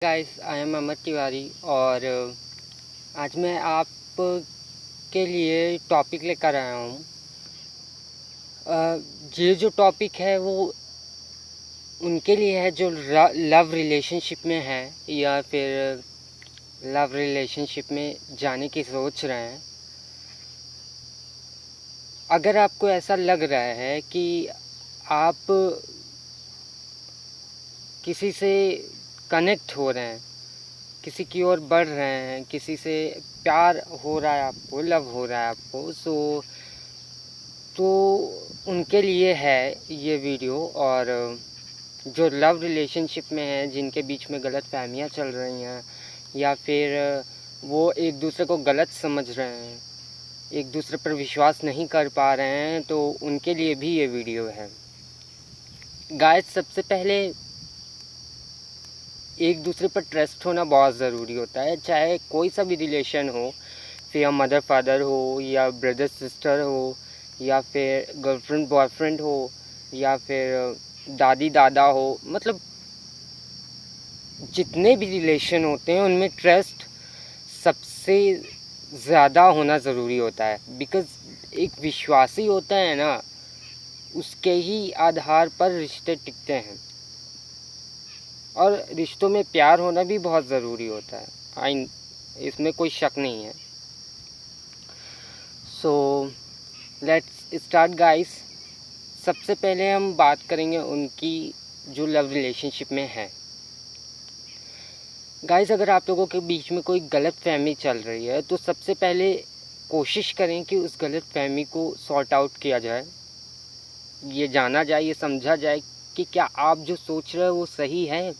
Guys, I am अमर तिवारी और आज मैं आप के लिए टॉपिक लेकर आया हूँ। ये जो टॉपिक है वो उनके लिए है जो लव रिलेशनशिप में है या फिर लव रिलेशनशिप में जाने की सोच रहे हैं। अगर आपको ऐसा लग रहा है कि आप किसी से कनेक्ट हो रहे हैं, किसी की ओर बढ़ रहे हैं, किसी से प्यार हो रहा है आपको, लव हो रहा है आपको, तो उनके लिए है ये वीडियो। और जो लव रिलेशनशिप में हैं, जिनके बीच में गलत फहमियाँ चल रही हैं या फिर वो एक दूसरे को गलत समझ रहे हैं, एक दूसरे पर विश्वास नहीं कर पा रहे हैं, तो उनके लिए भी ये वीडियो है। गाइस, सबसे पहले एक दूसरे पर ट्रस्ट होना बहुत ज़रूरी होता है। चाहे कोई सा भी रिलेशन हो, फिर मदर फादर हो या ब्रदर सिस्टर हो या फिर गर्लफ्रेंड बॉयफ्रेंड हो या फिर दादी दादा हो, मतलब जितने भी रिलेशन होते हैं उनमें ट्रस्ट सबसे ज़्यादा होना ज़रूरी होता है। बिकॉज़ एक विश्वासी होता है ना, उसके ही आधार पर रिश्ते टिकते हैं और रिश्तों में प्यार होना भी बहुत ज़रूरी होता है। इसमें कोई शक नहीं है। So let's start guys. सबसे पहले हम बात करेंगे उनकी जो लव रिलेशनशिप में है। गाइस, अगर आप लोगों के बीच में कोई गलत फहमी चल रही है तो सबसे पहले कोशिश करें कि उस गलत फहमी को सॉर्ट आउट किया जाए, ये जाना जाए, ये समझा जाए कि क्या आप जो सोच रहे हो वो सही है।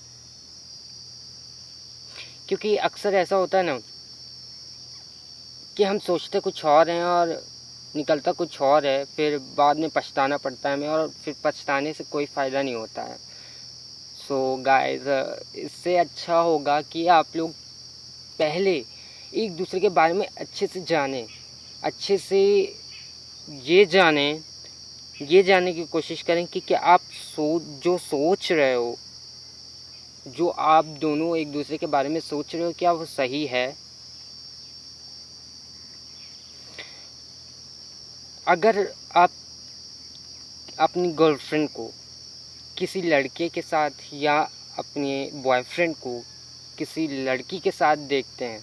क्योंकि अक्सर ऐसा होता है ना कि हम सोचते कुछ और हैं और निकलता कुछ और है, फिर बाद में पछताना पड़ता है हमें और फिर पछताने से कोई फ़ायदा नहीं होता है। सो गाइस, इससे अच्छा होगा कि आप लोग पहले एक दूसरे के बारे में अच्छे से जानें, अच्छे से ये जाने की कोशिश करें कि क्या आप जो सोच रहे हो, जो आप दोनों एक दूसरे के बारे में सोच रहे हो, क्या वो सही है। अगर आप अपनी गर्लफ्रेंड को किसी लड़के के साथ या अपने बॉयफ्रेंड को किसी लड़की के साथ देखते हैं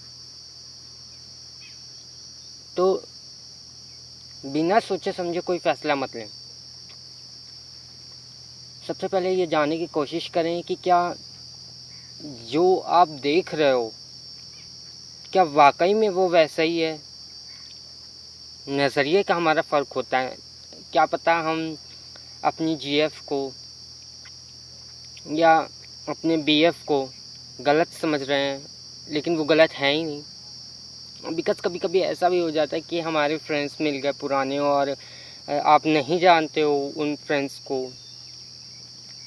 तो बिना सोचे समझे कोई फैसला मत लें। सबसे पहले ये जानने की कोशिश करें कि क्या जो आप देख रहे हो क्या वाकई में वो वैसा ही है। नज़रिए का हमारा फ़र्क होता है। क्या पता हम अपनी जीएफ को या अपने बीएफ को गलत समझ रहे हैं, लेकिन वो गलत है ही नहीं। बिकॉज़ कभी कभी ऐसा भी हो जाता है कि हमारे फ्रेंड्स मिल गए पुराने और आप नहीं जानते हो उन फ्रेंड्स को,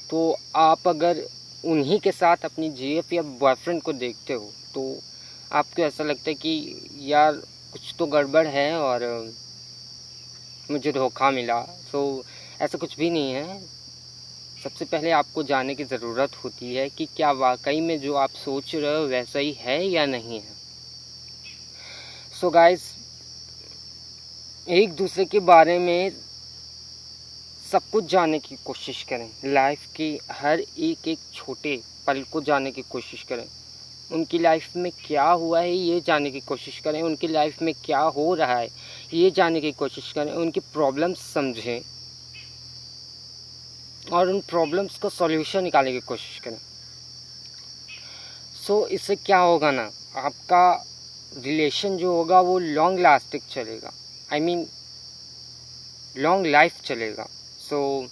तो आप अगर उन्हीं के साथ अपनी जीएफ या बॉयफ्रेंड को देखते हो तो आपको ऐसा लगता है कि यार कुछ तो गड़बड़ है और मुझे धोखा मिला। सो ऐसा कुछ भी नहीं है। सबसे पहले आपको जानने की ज़रूरत होती है कि क्या वाकई में जो आप सोच रहे हो वैसा ही है या नहीं है। सो गाइस, एक दूसरे के बारे में सब कुछ जानने की कोशिश करें। लाइफ की हर एक छोटे पल को जानने की कोशिश करें। उनकी लाइफ में क्या हुआ है ये जानने की कोशिश करें। उनकी लाइफ में क्या हो रहा है ये जानने की कोशिश करें। उनकी प्रॉब्लम्स समझें और उन प्रॉब्लम्स का सॉल्यूशन निकालने की कोशिश करें। सो इससे क्या होगा ना, आपका रिलेशन जो होगा वो लॉन्ग लास्टिंग चलेगा। आई मीन लॉन्ग लाइफ चलेगा। सो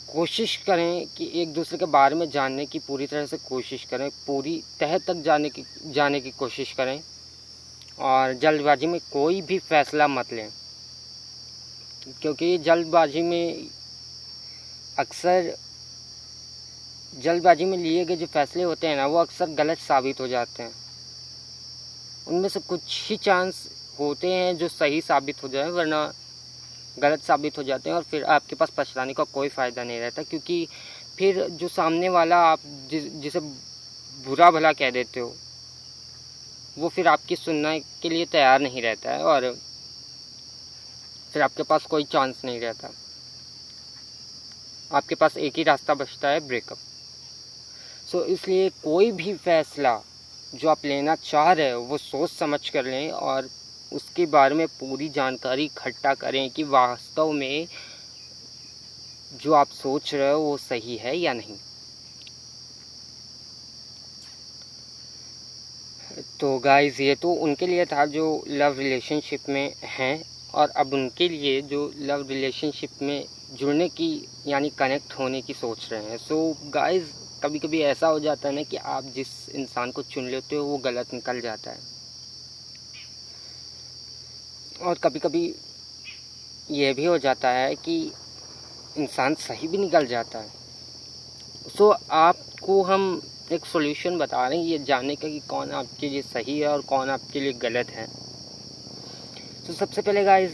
कोशिश करें कि एक दूसरे के बारे में जानने की पूरी तरह से कोशिश करें, पूरी तह तक जाने की कोशिश करें और जल्दबाजी में कोई भी फैसला मत लें। क्योंकि जल्दबाजी में लिए गए जो फैसले होते हैं ना, वो अक्सर गलत साबित हो जाते हैं। उनमें से कुछ ही चांस होते हैं जो सही साबित हो जाए, वरना गलत साबित हो जाते हैं और फिर आपके पास पछताने का कोई फ़ायदा नहीं रहता। क्योंकि फिर जो सामने वाला आप जिसे बुरा भला कह देते हो, वो फिर आपकी सुनने के लिए तैयार नहीं रहता है और फिर आपके पास कोई चांस नहीं रहता। आपके पास एक ही रास्ता बचता है, ब्रेकअप। सो इसलिए कोई भी फैसला जो आप लेना चाह रहे हो वो सोच समझ कर लें और उसके बारे में पूरी जानकारी इकट्ठा करें कि वास्तव में जो आप सोच रहे हो वो सही है या नहीं। तो गाइस, ये तो उनके लिए था जो लव रिलेशनशिप में हैं, और अब उनके लिए जो लव रिलेशनशिप में जुड़ने की यानी कनेक्ट होने की सोच रहे हैं। सो गाइस, कभी कभी ऐसा हो जाता है ना कि आप जिस इंसान को चुन लेते हो वो गलत निकल जाता है, और कभी कभी ये भी हो जाता है कि इंसान सही भी निकल जाता है। सो आपको हम एक सॉल्यूशन बता रहे हैं ये जानने का कि कौन आपके लिए सही है और कौन आपके लिए गलत है। तो सबसे पहले गाइस,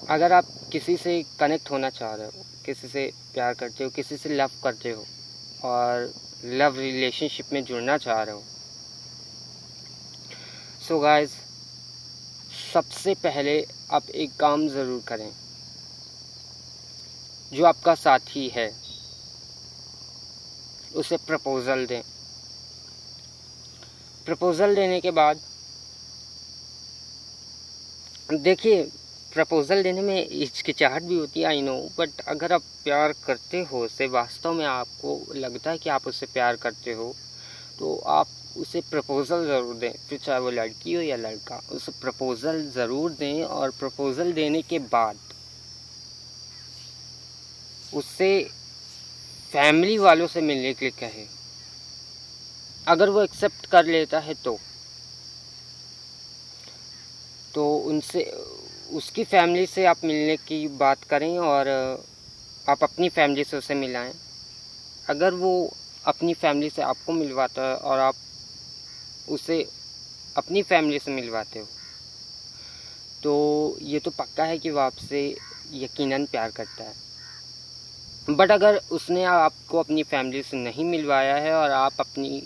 अगर आप किसी से कनेक्ट होना चाह रहे हो, किसी से प्यार करते हो, किसी से लव करते हो और लव रिलेशनशिप में जुड़ना चाह रहे हो, सो गाइस, सबसे पहले आप एक काम ज़रूर करें। जो आपका साथी है उसे प्रपोज़ल दें। प्रपोज़ल देने के बाद देखिए, प्रपोज़ल देने में हिचकिचाहट भी होती है, आई नो, बट अगर आप प्यार करते हो उसे, वास्तव में आपको लगता है कि आप उससे प्यार करते हो, तो आप उसे प्रपोज़ल ज़रूर दें। फिर चाहे वो लड़की हो या लड़का, उसे प्रपोज़ल ज़रूर दें। और प्रपोज़ल देने के बाद उससे फैमिली वालों से मिलने के लिए कहें। अगर वो एक्सेप्ट कर लेता है तो उनसे, उसकी फैमिली से आप मिलने की बात करें और आप अपनी फैमिली से उसे मिलाएं। अगर वो अपनी फैमिली से आपको मिलवाता है और आप उसे अपनी फैमिली से मिलवाते हो, तो ये तो पक्का है कि वो आपसे यकीनन प्यार करता है। बट अगर उसने आपको अपनी फैमिली से नहीं मिलवाया है और आप अपनी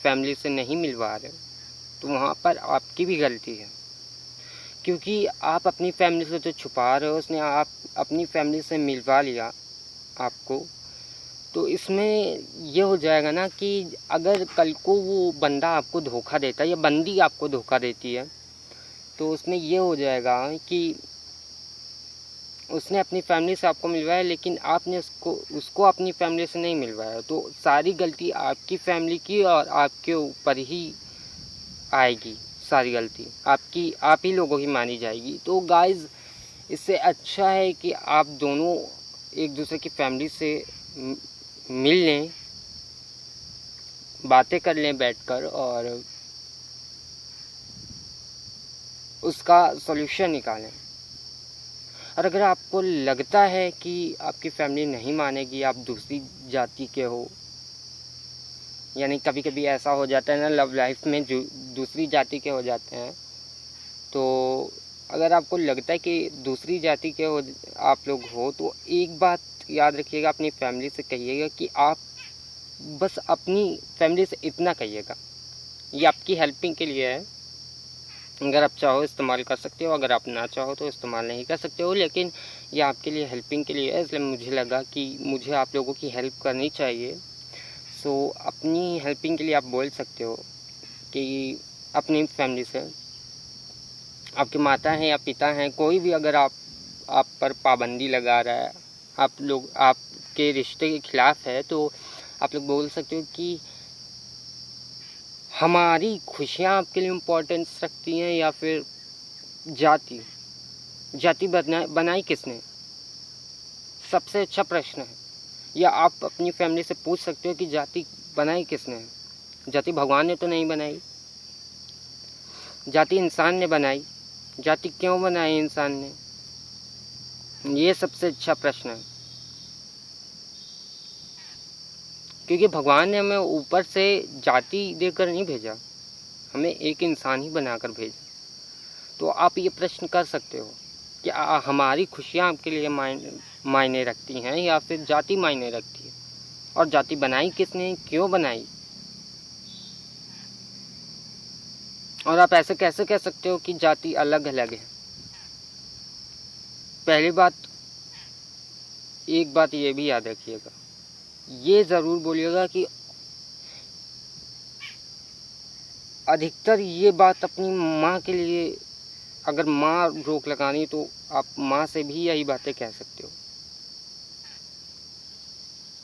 फैमिली से नहीं मिलवा रहे हो, तो वहाँ पर आपकी भी गलती है, क्योंकि आप अपनी फैमिली से तो छुपा रहे हो, उसने आप अपनी फैमिली से मिलवा लिया आपको। तो इसमें ये हो जाएगा ना कि अगर कल को वो बंदा आपको धोखा देता है या बंदी आपको धोखा देती है, तो उसमें ये हो जाएगा कि उसने अपनी फैमिली से आपको मिलवाया लेकिन आपने उसको अपनी फैमिली से नहीं मिलवाया, तो सारी गलती आपकी फैमिली की और आपके ऊपर ही आएगी। सारी गलती आपकी, आप ही लोगों की मानी जाएगी। तो गाइज़, इससे अच्छा है कि आप दोनों एक दूसरे की फैमिली से मिल लें, बातें कर लें बैठकर और उसका सॉल्यूशन निकालें। और अगर आपको लगता है कि आपकी फैमिली नहीं मानेगी, आप दूसरी जाति के हो, यानी कभी कभी ऐसा हो जाता है ना लव लाइफ में, जो दूसरी जाति के हो जाते हैं, तो अगर आपको लगता है कि दूसरी जाति के हो आप लोग हो, तो एक बात याद रखिएगा, अपनी फैमिली से कहिएगा कि आप बस अपनी फैमिली से इतना कहिएगा। ये आपकी हेल्पिंग के लिए है, अगर आप चाहो इस्तेमाल कर सकते हो, अगर आप ना चाहो तो इस्तेमाल नहीं कर सकते हो, लेकिन ये आपके लिए हेल्पिंग के लिए है, इसलिए मुझे लगा कि मुझे आप लोगों की हेल्प करनी चाहिए। सो अपनी हेल्पिंग के लिए आप बोल सकते हो कि अपनी फैमिली से, आपके माता हैं या पिता हैं, कोई भी अगर आप पर पाबंदी लगा रहा है, आप लोग आपके रिश्ते के खिलाफ है, तो आप लोग बोल सकते हो कि हमारी खुशियाँ आपके लिए इम्पोर्टेंस रखती हैं या फिर जाति बनाई किसने? सबसे अच्छा प्रश्न है। या आप अपनी फैमिली से पूछ सकते हो कि जाति बनाई किसने है? जाति भगवान ने तो नहीं बनाई, जाति इंसान ने बनाई। जाति क्यों बनाई इंसान ने? ये सबसे अच्छा प्रश्न है, क्योंकि भगवान ने हमें ऊपर से जाति देकर नहीं भेजा, हमें एक इंसान ही बनाकर भेजा। तो आप ये प्रश्न कर सकते हो कि हमारी खुशियाँ आपके लिए मायने रखती हैं या फिर जाति मायने रखती है? और जाति बनाई किसने, क्यों बनाई? और आप ऐसे कैसे कह सकते हो कि जाति अलग अलग है? पहली बात, एक बात ये भी याद रखिएगा, ये ज़रूर बोलिएगा कि अधिकतर ये बात अपनी माँ के लिए, अगर माँ रोक लगानी तो आप माँ से भी यही बातें कह सकते हो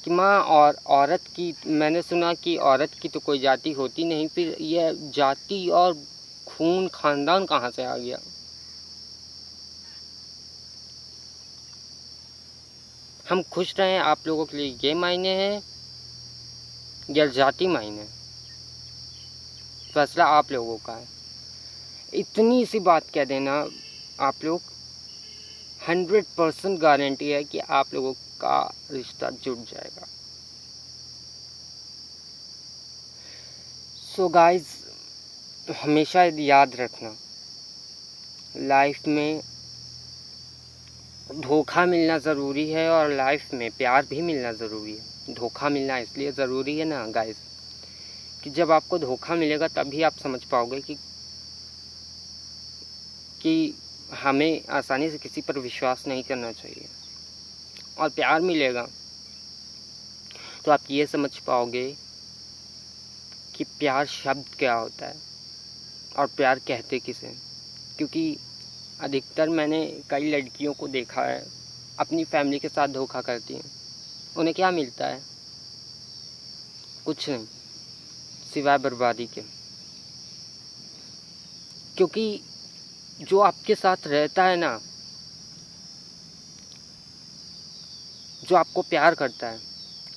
कि माँ, और औरत की, मैंने सुना कि औरत की तो कोई जाति होती नहीं, फिर यह जाति और खून खानदान कहाँ से आ गया? हम खुश रहें, आप लोगों के लिए ये मायने है या जाति मायने? फैसला आप लोगों का है। इतनी सी बात कह देना, आप लोग 100% गारंटी है कि आप लोगों का रिश्ता जुड़ जाएगा। सो गाइस, हमेशा याद रखना, लाइफ में धोखा मिलना ज़रूरी है और लाइफ में प्यार भी मिलना ज़रूरी है। धोखा मिलना इसलिए ज़रूरी है ना गाइस, कि जब आपको धोखा मिलेगा तभी आप समझ पाओगे कि हमें आसानी से किसी पर विश्वास नहीं करना चाहिए। और प्यार मिलेगा तो आप ये समझ पाओगे कि प्यार शब्द क्या होता है और प्यार कहते किसे। क्योंकि अधिकतर मैंने कई लड़कियों को देखा है अपनी फैमिली के साथ धोखा करती हैं। उन्हें क्या मिलता है? कुछ नहीं, सिवाय बर्बादी के। क्योंकि जो आपके साथ रहता है ना, जो आपको प्यार करता है,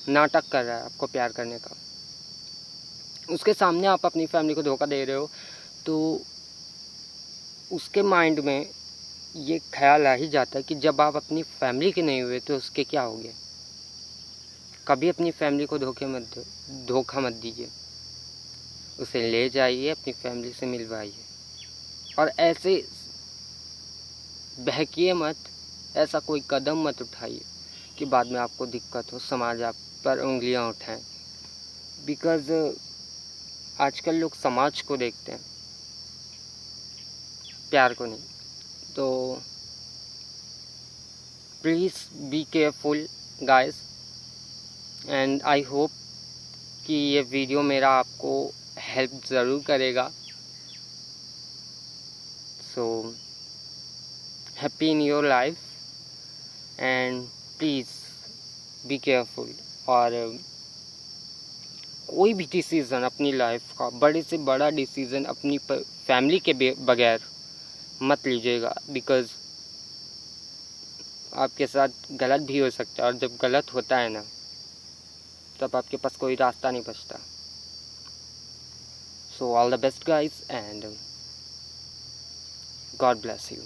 नाटक कर रहा है आपको प्यार करने का, उसके सामने आप अपनी फैमिली को धोखा दे रहे हो, तो उसके माइंड में ये ख्याल आ ही जाता है कि जब आप अपनी फैमिली के नहीं हुए तो उसके क्या हो गया। कभी अपनी फैमिली को धोखा मत दीजिए, उसे ले जाइए, अपनी फैमिली से मिलवाइए। और ऐसे बहकिए मत, ऐसा कोई कदम मत उठाइए कि बाद में आपको दिक्कत हो, समाज आप पर उंगलियां उठाएं। बिकॉज़ आजकल लोग समाज को देखते हैं, प्यार को नहीं। तो please be careful guys, and I hope कि ये वीडियो मेरा आपको हेल्प ज़रूर करेगा। So happy in your life and please be careful. और कोई भी डिसीज़न अपनी लाइफ का, बड़े से बड़ा डिसीज़न अपनी फैमिली के बगैर मत लीजिएगा। बिकॉज़ आपके साथ गलत भी हो सकता है, और जब गलत होता है ना, तब आपके पास कोई रास्ता नहीं बचता। So all the best guys and God bless you.